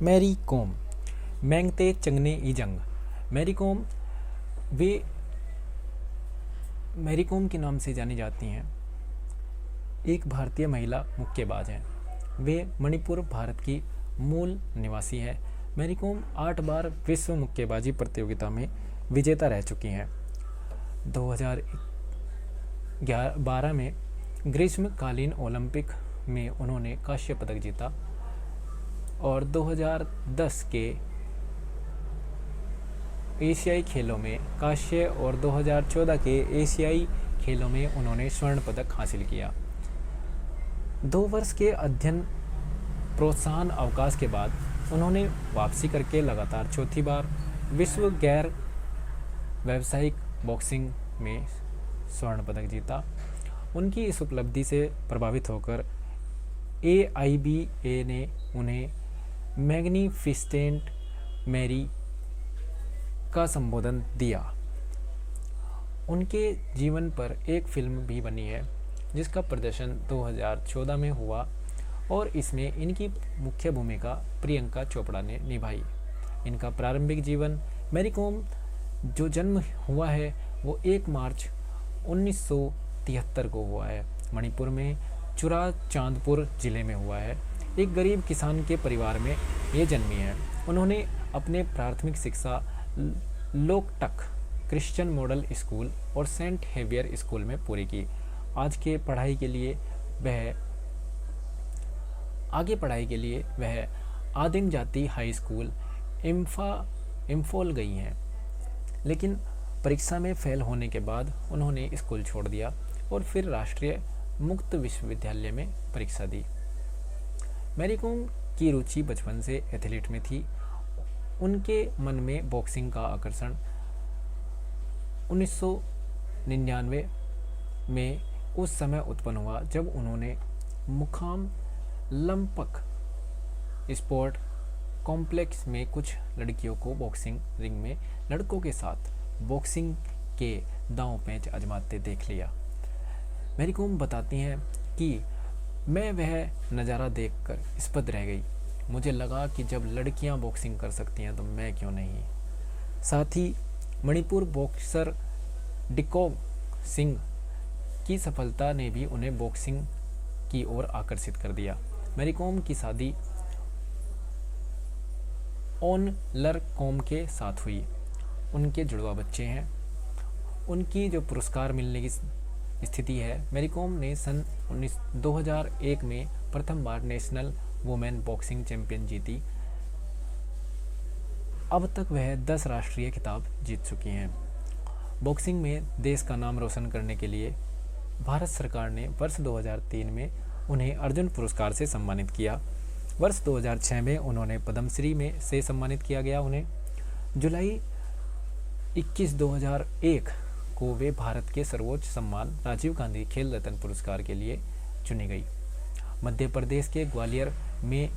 Mary com मैंगते चंगने ई जंग। Mary com वे Mary com के नाम से जानी जाती हैं, एक भारतीय महिला मुक्केबाज हैं। वे मणिपुर भारत की मूल निवासी है। मैरी कॉम 8 बार विश्व मुक्केबाजी प्रतियोगिता में विजेता रह चुकी हैं। 2012 में ग्रीष्मकालीन ओलंपिक में उन्होंने कांस्य पदक जीता और 2010 के एशियाई खेलों में कांस्य और 2014 के एशियाई खेलों में उन्होंने स्वर्ण पदक हासिल किया। 2 वर्ष के अध्ययन प्रोत्साहन अवकाश के बाद उन्होंने वापसी करके लगातार चौथी बार विश्व गैर व्यावसायिक बॉक्सिंग में स्वर्ण पदक जीता। उनकी इस उपलब्धि से प्रभावित होकर AIBA ने उन्हें मैग्निफिसेंट मैरी का संबोधन दिया। उनके जीवन पर एक फिल्म भी बनी है जिसका प्रदर्शन 2014 में हुआ और इसमें इनकी मुख्य भूमिका प्रियंका चोपड़ा ने निभाई। इनका प्रारंभिक जीवन, मैरी कॉम जो जन्म हुआ है वो 1 मार्च 1973 को हुआ है। मणिपुर में चुराचांदपुर जिले में हुआ है। एक गरीब किसान के परिवार में ये जन्मी है। उन्होंने अपने प्राथमिक शिक्षा लोकटक क्रिश्चियन मॉडल स्कूल और सेंट हेवियर स्कूल में पूरी की। आगे पढ़ाई के लिए वह आदिम जाति हाई स्कूल इम्फॉल गई हैं, लेकिन परीक्षा में फेल होने के बाद उन्होंने स्कूल छोड़ दिया और फिर राष्ट्रीय मुक्त विश्वविद्यालय में परीक्षा दी। मैरी कॉम की रुचि बचपन से एथलीट में थी। उनके मन में बॉक्सिंग का आकर्षण 1999 में उस समय उत्पन्न हुआ जब उन्होंने मुकाम लंपक स्पोर्ट कॉम्प्लेक्स में कुछ लड़कियों को बॉक्सिंग रिंग में लड़कों के साथ बॉक्सिंग के दांव पैंच आजमाते देख लिया। मैरी कॉम बताती हैं कि मैं वह नज़ारा देखकर स्तब्ध रह गई। मुझे लगा कि जब लड़कियां बॉक्सिंग कर सकती हैं तो मैं क्यों नहीं। साथ ही मणिपुर बॉक्सर डिकोग सिंह की सफलता ने भी उन्हें बॉक्सिंग की ओर आकर्षित कर दिया। मैरी कॉम की शादी ओनलर कॉम के साथ हुई। उनके जुड़वा बच्चे हैं। उनकी जो पुरस्कार मिलने की स्थिति है, मैरी कॉम ने सन 2001 में प्रथम बार नेशनल वुमेन बॉक्सिंग चैंपियन जीती। अब तक वह 10 राष्ट्रीय खिताब जीत चुकी हैं। बॉक्सिंग में देश का नाम रोशन करने के लिए भारत सरकार ने वर्ष 2003 में उन्हें अर्जुन पुरस्कार से सम्मानित किया। वर्ष 2006 में उन्होंने पद्मश्री में से सम्मानित किया गया। उन्हें जुलाई 21, 2001 को वे भारत के सर्वोच्च सम्मान राजीव गांधी खेल रत्न पुरस्कार के लिए चुनी गई। मध्य प्रदेश के ग्वालियर में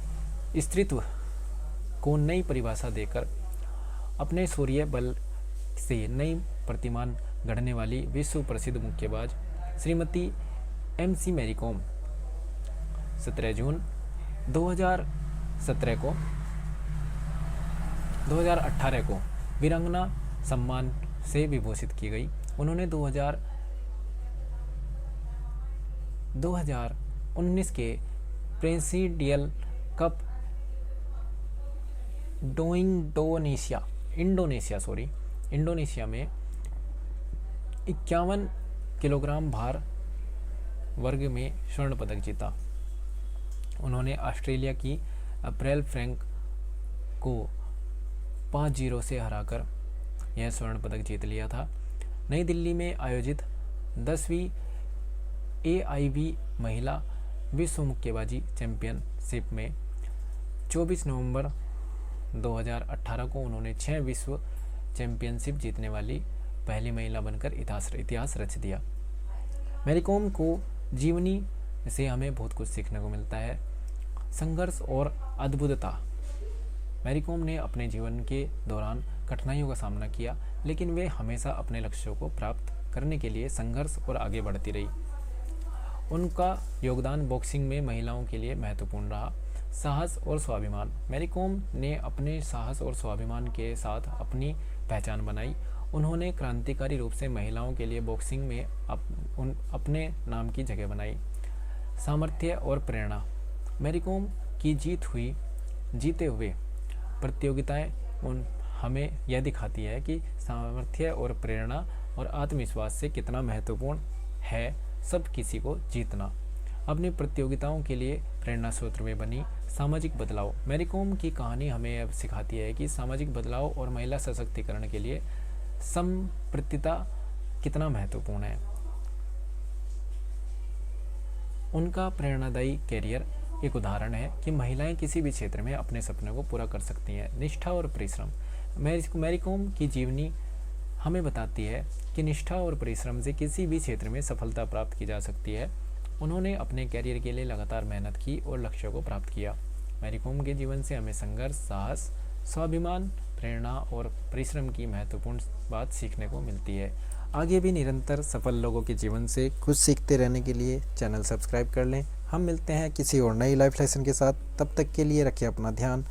स्त्रीत्व को नई परिभाषा देकर अपने शौर्य बल से नई प्रतिमान गढ़ने वाली विश्व प्रसिद्ध मुक्केबाज श्रीमती MC मैरी कॉम 17 जून 2018 को वीरांगना सम्मान से विभूषित की गई। उन्होंने 2019 के प्रेसिडियल कप इंडोनेशिया में 51 किलोग्राम भार वर्ग में स्वर्ण पदक जीता। उन्होंने ऑस्ट्रेलिया की अप्रैल फ्रैंक को 5-0 से हराकर यह स्वर्ण पदक जीत लिया था। नई दिल्ली में आयोजित 10वीं AIB महिला विश्व मुक्केबाजी चैंपियनशिप में 24 नवंबर 2018 को उन्होंने 6 विश्व चैंपियनशिप जीतने वाली पहली महिला बनकर इतिहास रच दिया। मैरी कॉम को जीवनी से हमें बहुत कुछ सीखने को मिलता है। संघर्ष और अद्भुतता। मैरी कॉम ने अपने जीवन के दौरान कठिनाइयों का सामना किया, लेकिन वे हमेशा अपने लक्ष्यों को प्राप्त करने के लिए संघर्ष और आगे बढ़ती रही। उनका योगदान बॉक्सिंग में महिलाओं के लिए महत्वपूर्ण रहा। साहस और स्वाभिमान। मैरी कॉम ने अपने साहस और स्वाभिमान के साथ अपनी पहचान बनाई। उन्होंने क्रांतिकारी रूप से महिलाओं के लिए बॉक्सिंग में अपने नाम की जगह बनाई। सामर्थ्य और प्रेरणा। मैरी कॉम की जीते हुए प्रतियोगिताएं हमें यह दिखाती है कि सामर्थ्य और प्रेरणा और आत्मविश्वास से कितना महत्वपूर्ण है सब किसी को जीतना। अपनी प्रतियोगिताओं के लिए प्रेरणा स्रोत में बनी। सामाजिक बदलाव। मैरी कॉम की कहानी हमें यह सिखाती है कि सामाजिक बदलाव और महिला सशक्तिकरण के लिए संप्रतिता कितना महत्वपूर्ण है। उनका प्रेरणादायी कैरियर एक उदाहरण है कि महिलाएं किसी भी क्षेत्र में अपने सपने को पूरा कर सकती हैं। निष्ठा और परिश्रम। मैरी कॉम की जीवनी हमें बताती है कि निष्ठा और परिश्रम से किसी भी क्षेत्र में सफलता प्राप्त की जा सकती है। उन्होंने अपने कैरियर के लिए लगातार मेहनत की और लक्ष्यों को प्राप्त किया। मैरी कॉम के जीवन से हमें संघर्ष, साहस, स्वाभिमान, प्रेरणा और परिश्रम की महत्वपूर्ण बात सीखने को मिलती है। आगे भी निरंतर सफल लोगों के जीवन से कुछ सीखते रहने के लिए चैनल सब्सक्राइब कर लें। हम मिलते हैं किसी और नई लाइफ लेसन के साथ। तब तक के लिए रखिए अपना ध्यान।